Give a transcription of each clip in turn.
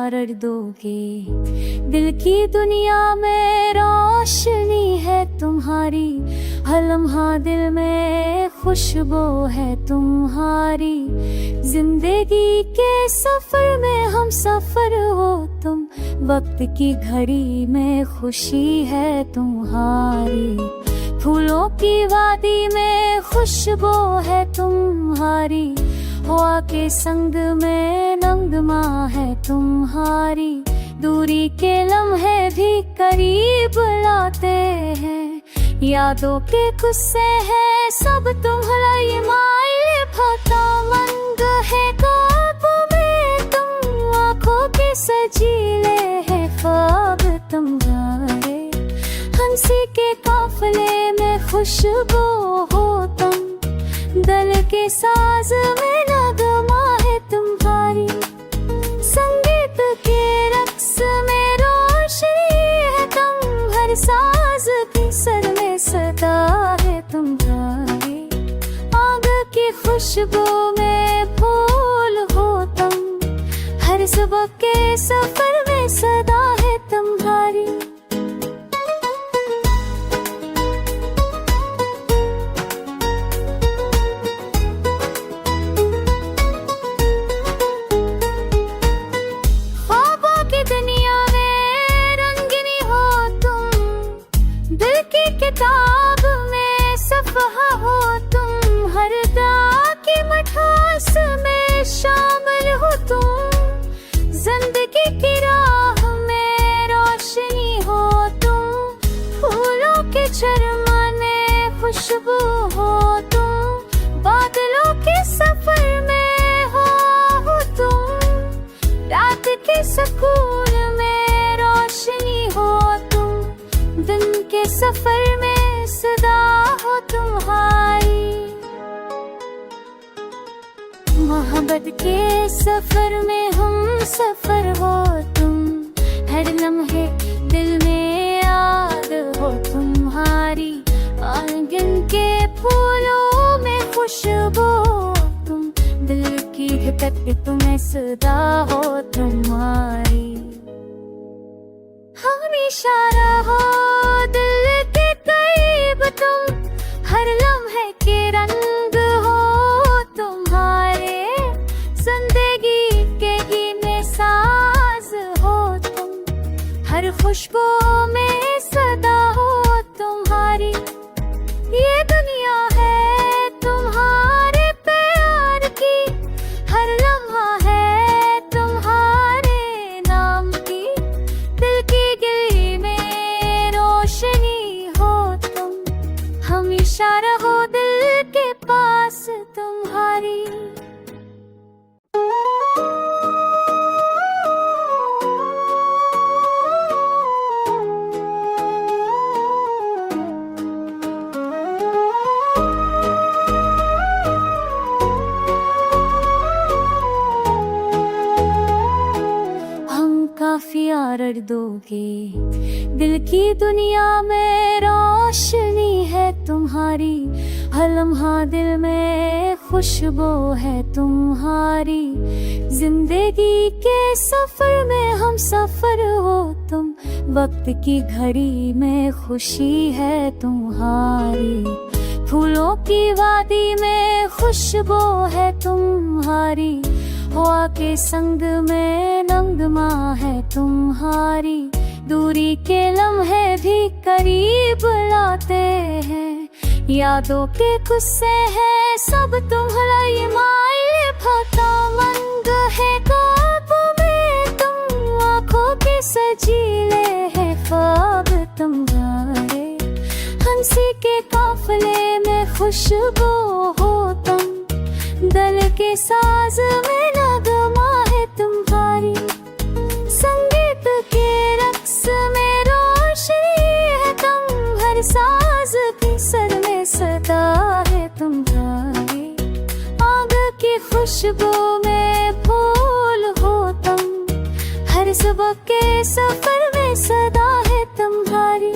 प्यार दोगे। दिल की दुनिया में रोशनी है तुम्हारी, हर लम्हा दिल में खुशबू है तुम्हारी। जिंदगी के सफर में हम सफर हो तुम, वक्त की घड़ी में खुशी है तुम्हारी। फूलों की वादी में खुशबू है तुम्हारी, हवा के संग में नगमा है तुम्हारी। दूरी के लम्हे भी करीब लाते हैं, यादों के गुस्से हैं सब तुम्हारी माए। भाता मंग है ख्वाब में तुम, आँखों के सजीले है ख्वाब तुम्हारे। हंसी के काफले में खुशबू हो तुम, दिल के साज में नगमा है तुम्हारी। संगीत के रक्स में रोशनी है तुम, हर साज की सर में सदा है तुम्हारी। आग की खुशबू में फूल हो तुम, हर सुबह के सफर में सदा है तुम्हारी। किताब में सफ़हा हो तुम, हर दा की मठास में शामिल हो तुम। जिंदगी की राह में रोशनी हो तुम, फूलों के चरमाने खुशबू हो तुम। बादलों के सफर में हो तुम, रात के सुकून में रोशनी हो तुम। दिन के सफर में सदा हो तुम्हारी। मोहब्बत के सफर में हम सफर हो तुम, हर लम्हे दिल में याद हो तुम्हारी। आंगन के फूलों में खुशबू तुम, दिल की धड़कन तुम्हें सदा हो तुम्हारी। हमेशा रहो दिल के करीब तुम, हर लम्हे के रंग हो तुम्हारे। जिंदगी के गीने साज हो तुम, हर खुशबू में सदा हो तुम्हारी। ये दुनिया है तुम्हारे प्यार की, हर लम्हा है तुम्हारे नाम की। दिल की गली में रोशनी हो तुम, हमेशा रहो दिल के पास तुम्हारी। काफी आरर दोगे। दिल की दुनिया में रोशनी है तुम्हारी, हर लम्हा दिल में खुशबू है तुम्हारी। जिंदगी के सफर में हम सफर हो तुम, वक्त की घड़ी में खुशी है तुम्हारी। फूलों की वादी में खुशबू है तुम्हारी, हवा के संग में नगमा है तुम्हारी। दूरी के लम्हे भी करीब लाते हैं, यादों के गुस्से हैं सब तुम्हारी माए। भाता मंग है ख्वाब में तुम, आँखों के सजीले है ख्वाब तुम्हारे। हंसी के काफले में खुशबू हो तुम, दिल के साज में नगमा है तुम्हारी। संगीत के रक्स में रोशनी है तुम, हर साज की सर में सदा है तुम्हारी। आग की खुशबू में फूल हो तुम, हर सुबह के सफर में सदा है तुम्हारी।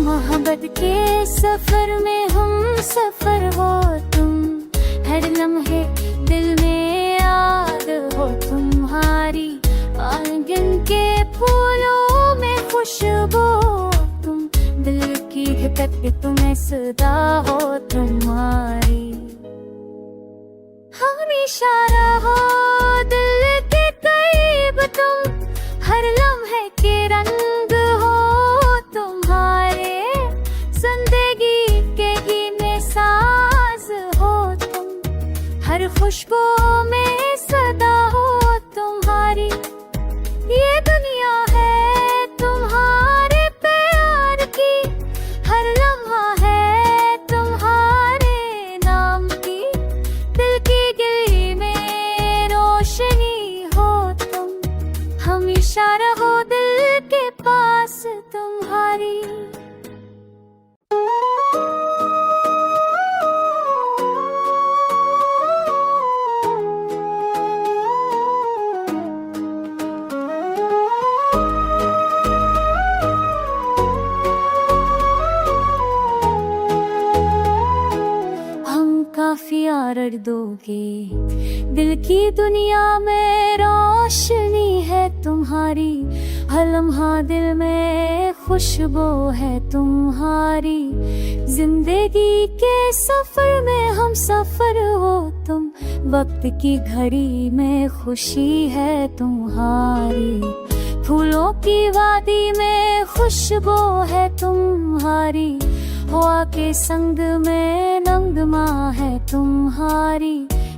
मोहब्बत के सफर में हम सफर हो तुम, हर लम्हे दिल में याद हो तुम्हारी, आंगन के फूलों में खुशबू तुम, दिल की धड़कन तुम्हें सदा हो तुम्हारी। हमेशा रहो दिल के करीब तुम, हर लम्हे के रंग हो तुम्हारे, जिंदगी के गीत साज हो तुम, हर खुशबू में सदा हो तुम्हारी। ये दुनिया है तुम्हारे प्यार की, हर लम्हा है तुम्हारे नाम की, दिल की गली में रोशनी हो तुम, हमेशा रहो दिल के पास तुम्हारी। काफी आरड़ दोगे, दिल की दुनिया में रोशनी है तुम्हारी, हर लम्हा दिल में खुशबू है तुम्हारी, जिंदगी के सफर में हम सफर हो तुम, वक्त की घड़ी में खुशी है तुम्हारी, फूलों की वादी में खुशबू है तुम्हारी, हवा के संग में नगमा है तुम्हारी,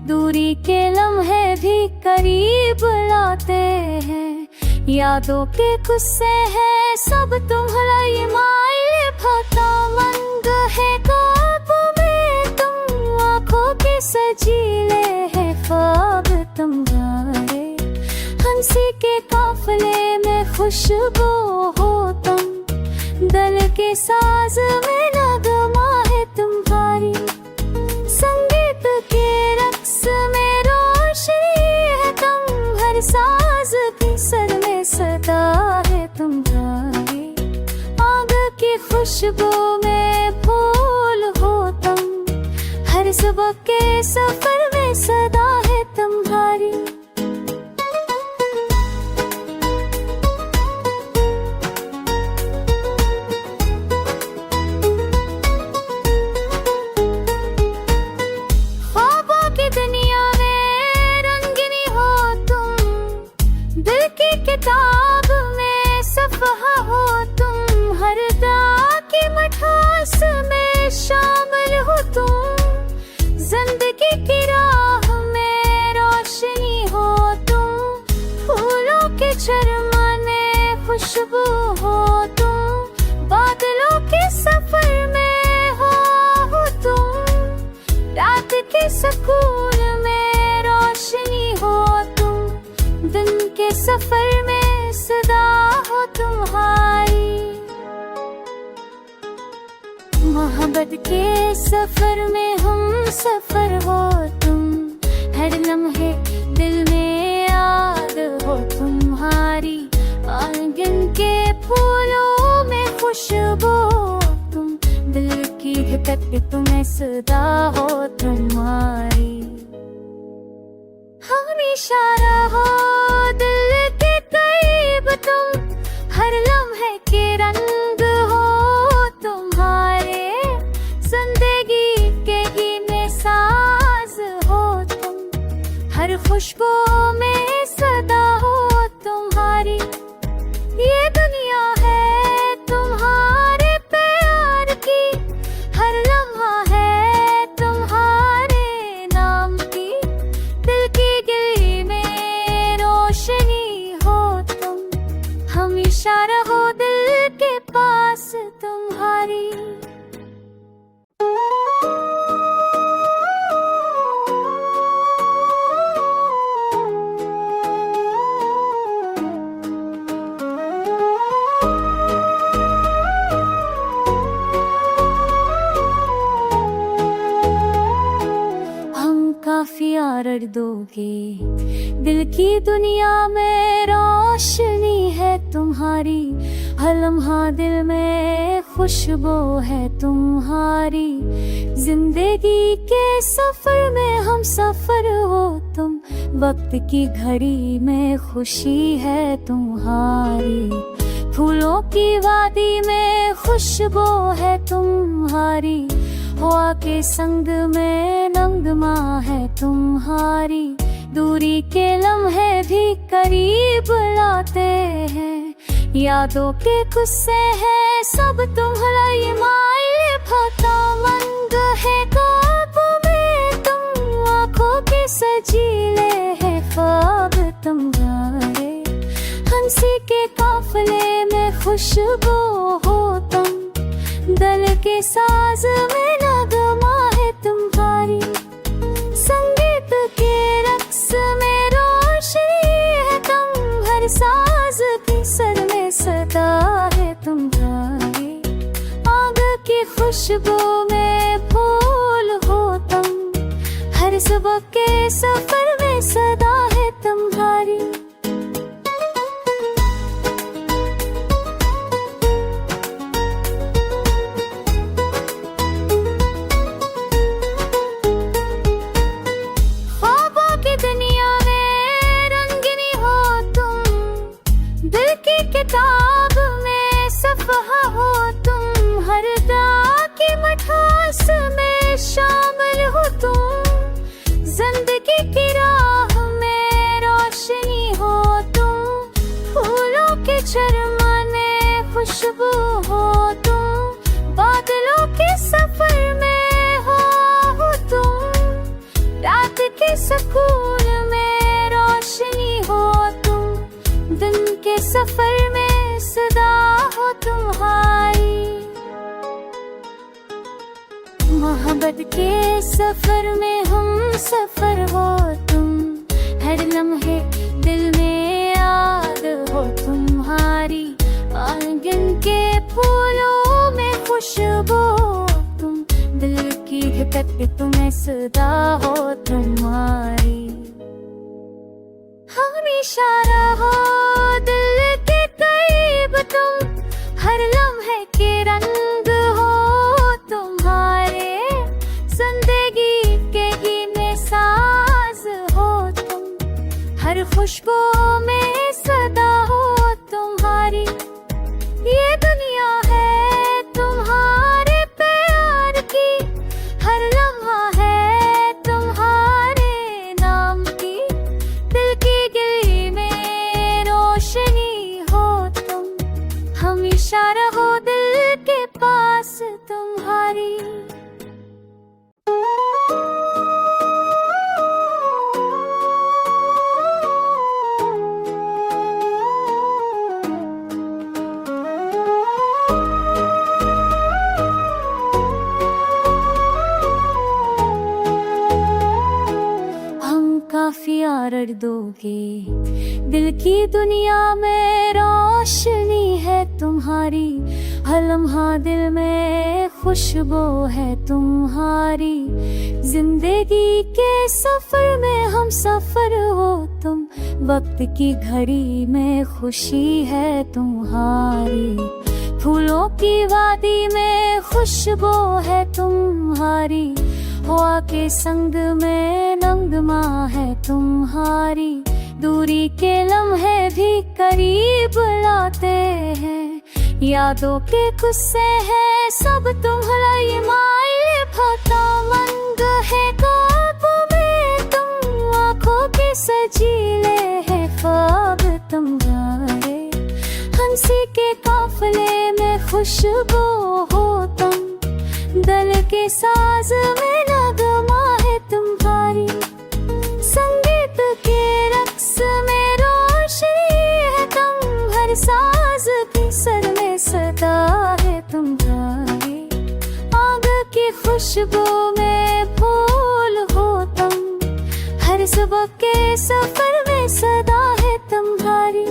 दूरी के लम्हे भी करीब लाते हैं, यादों के गुस्से हैं सब तुम्हारा माइल भाता मंग है, ख्वाब में तुम आँखों के सजीले है ख्वाब तुम्हारे, हंसी के काफले में खुशबू हो तुम, दिल के साज में नगमा है तुम्हारी, संगीत के रक्स में रोशनी है तुम, हर साज के सर में सदा है तुम्हारी, आग की खुशबू में फूल हो तुम, हर सुबह के सफर में सदा है तुम्हारी। किताब में सफ़हा हो तुम, हर दा की मठास में शामिल हो तुम, जिंदगी की राह में रोशनी हो तुम, फूलों के झरमाने खुशबू हो तुम, बादलों के सफर में हो तुम, रात के सुकून में रोशनी हो तुम, दिन के सफर में सदा हो तुम्हारी। मोहब्बत के सफर में हम सफर हो तुम, हर लम्हे दिल में याद हो तुम्हारी, आंगन के फूलों में खुशबू तुम, दिल की धड़कन तुम्हें सदा हो तुम्हारी। हमेशा रहो दिल के करीब तुम, हर लम्हे के रंग हो तुम्हारे, जिंदगी के गीत साज हो तुम, हर खुशबू में सदा हो तुम्हारी। ये दुनिया है तुम्हारे प्यार की, हर लम्हा है तुम्हारे नाम की, दिल की गली में रोशनी हो तुम, हमेशा रहो दिल के पास तुम्हारी। काफी आरड़ दोगे, दिल की दुनिया में रोशनी है तुम्हारी, हर लम्हा दिल में खुशबू है तुम्हारी, जिंदगी के सफर में हम सफर हो तुम, वक्त की घड़ी में खुशी है तुम्हारी। फूलों की वादी में खुशबू है तुम्हारी, हवा के संग में नगमा है तुम्हारी। दूरी के लम्हे भी करीब लाते हैं, यादों के गुस्से हैं सब तुम्हारी माए। फता मंग है ख्वाब में तुम, आँखों के सजीले है ख्वाब तुम्हारे। हंसी के काफले में खुशबू हो तुम, दिल के साज में नगमा है तुम्हारी। संगीत के रक्स में रोशनी है तुम, हर साज के सर में सदा है तुम्हारी। आग की खुशबू में फूल हो तुम, हर सुबह के सफर में सदा है तुम्हारी। किताब में सफ़हा हो तुम, हर दाग की मिठास में शामिल हो तुम। जिंदगी की राह में रोशनी हो तुम, फूलों के चरमाने खुशबू हो तुम। बादलों के सफर में हो तुम, रात के सुकून में रोशनी हो तुम। दिन के सफर में सदा हो तुम्हारी। मोहब्बत के सफर में हम सफर हो तुम, हर लम्हे दिल में याद हो तुम्हारी। आंगन के फूलों में खुशबू तुम, दिल की धड़कन तुम्हें सदा हो तुम्हारी। हमेशा रहो दिल के करीब तुम, हर लम्हे के रंग हो तुम्हारे। जिंदगी के गीने साज हो तुम, हर खुशबू में सदा हो तुम्हारी। ये दुनिया है तुम्हारे प्यार की, हर लम्हा है तुम्हारे नाम की। दिल की गली में रोशनी हो तुम, हमेशा रहो दिल के पास तुम्हारी। काफी आरड़ दोगे, दिल की दुनिया में रोशनी है तुम्हारी। हर लम्हा दिल में खुशबू है तुम्हारी। जिंदगी के सफर में हम सफर हो तुम, वक्त की घड़ी में खुशी है तुम्हारी। फूलों की वादी में खुशबू है तुम्हारी, हवा के संग में नगमा है तुम्हारी। दूरी के लम्हे भी करीब लाते हैं, यादों के गुस्से हैं सब तुम्हारी माए। फता मंग है ख्वाब में तुम, आँखों के सजीले है ख्वाब तुम्हारे। हंसी के काफले में खुशबू हो तुम, दिल के साज में नगमा है तुम्हारी। संगीत के रक्स में रोशनी है तुम, हर साज के सर में सदा है तुम्हारी। आग की खुशबू में फूल हो तुम, हर सुबह के सफर में सदा है तुम्हारी।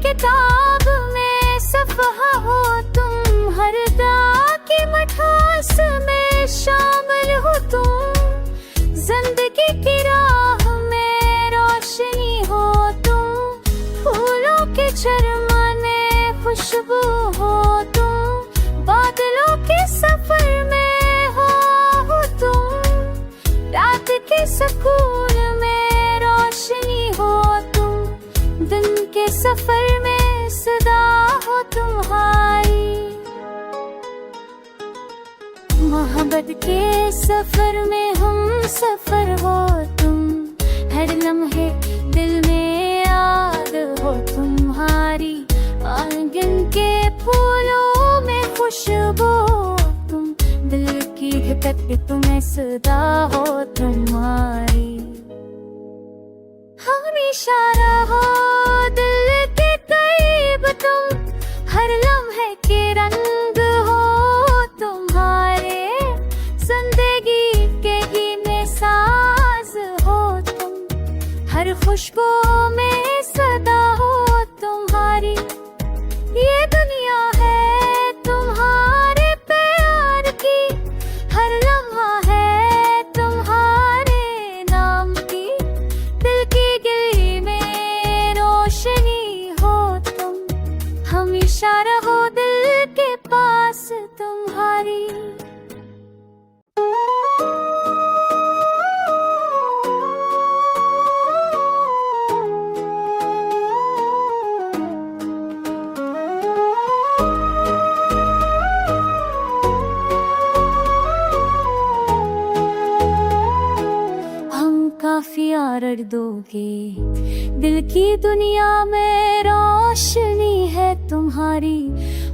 किताब में सफ़हा शामिल हो तुम, जिंदगी की राह में रोशनी हो तुम, फूलों के चरमाने खुशबू हो तुम, बादलों के सफर में हो तुम, रात के सुकून में रोशनी हो तुम, दिन के सफर में सदा हो तुम्हारी। मोहब्बत के सफर में हम सफर हो तुम, हर लम्हे दिल में याद हो तुम्हारी, आंगन के फूलों में खुशबू तुम, दिल की धड़कन तुम्हें सदा हो तुम्हारी। हमेशा रहो दिल के करीब तुम, हर लम्हे के रंग हो तुम्हारे, जिंदगी के गीत साज हो तुम, हर खुशबू में सदा हो तुम्हारी। ये दुनिया है तुम्हारे प्यार की, हर लम्हा है तुम्हारे नाम की, दिल की गली में रोशनी हो तुम, हमेशा रहो दिल के पास तुम्हारी। काफी आरड़ दोगे, दिल की दुनिया में रोशनी है तुम्हारी,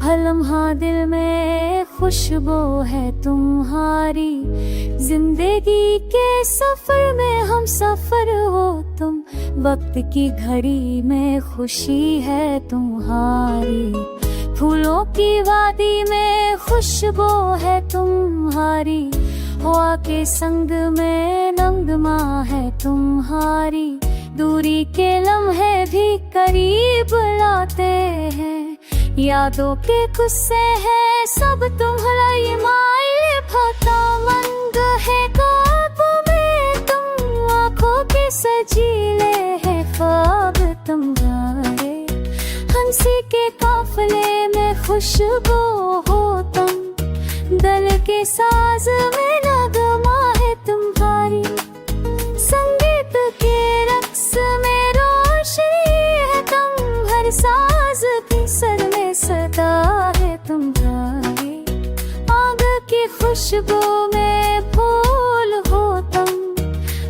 हर लम्हा दिल में खुशबू है तुम्हारी, जिंदगी के सफर में हम सफर हो तुम, वक्त की घड़ी में खुशी है तुम्हारी, फूलों की वादी में खुशबू है तुम्हारी, हवा के संग में नगमा है तुम्हारी, दूरी के लम्हे भी करीब लाते हैं, यादों के गुस्से हैं सब तुम्हारा माइल भाता मंग है, ख्वाब में तुम आँखों के सजीले है ख्वाब तुम्हारे, हंसी के काफले में खुशबू हो तुम, दिल के साज में नगमा है तुम्हारी, संगीत के रक्स में रोशनी है तुम, हर साज के सर में सदा है तुम्हारी, आग की खुशबू में फूल हो तुम,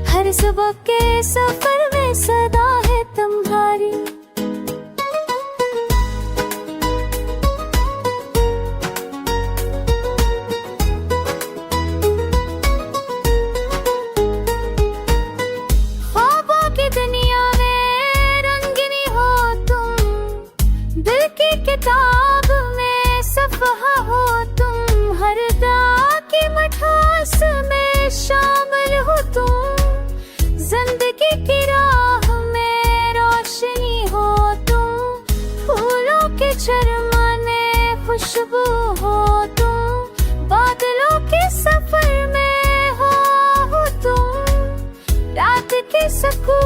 हर सुबह के सफर में सदा है तुम्हारी। किताब में सफ़हा हो तुम, हर दा की मिठास में शामिल हो तुम, जिंदगी की राह में रोशनी हो तुम, फूलों के चरमाने खुशबू हो तुम, बादलों के सफर में हो तुम, रात के सुकून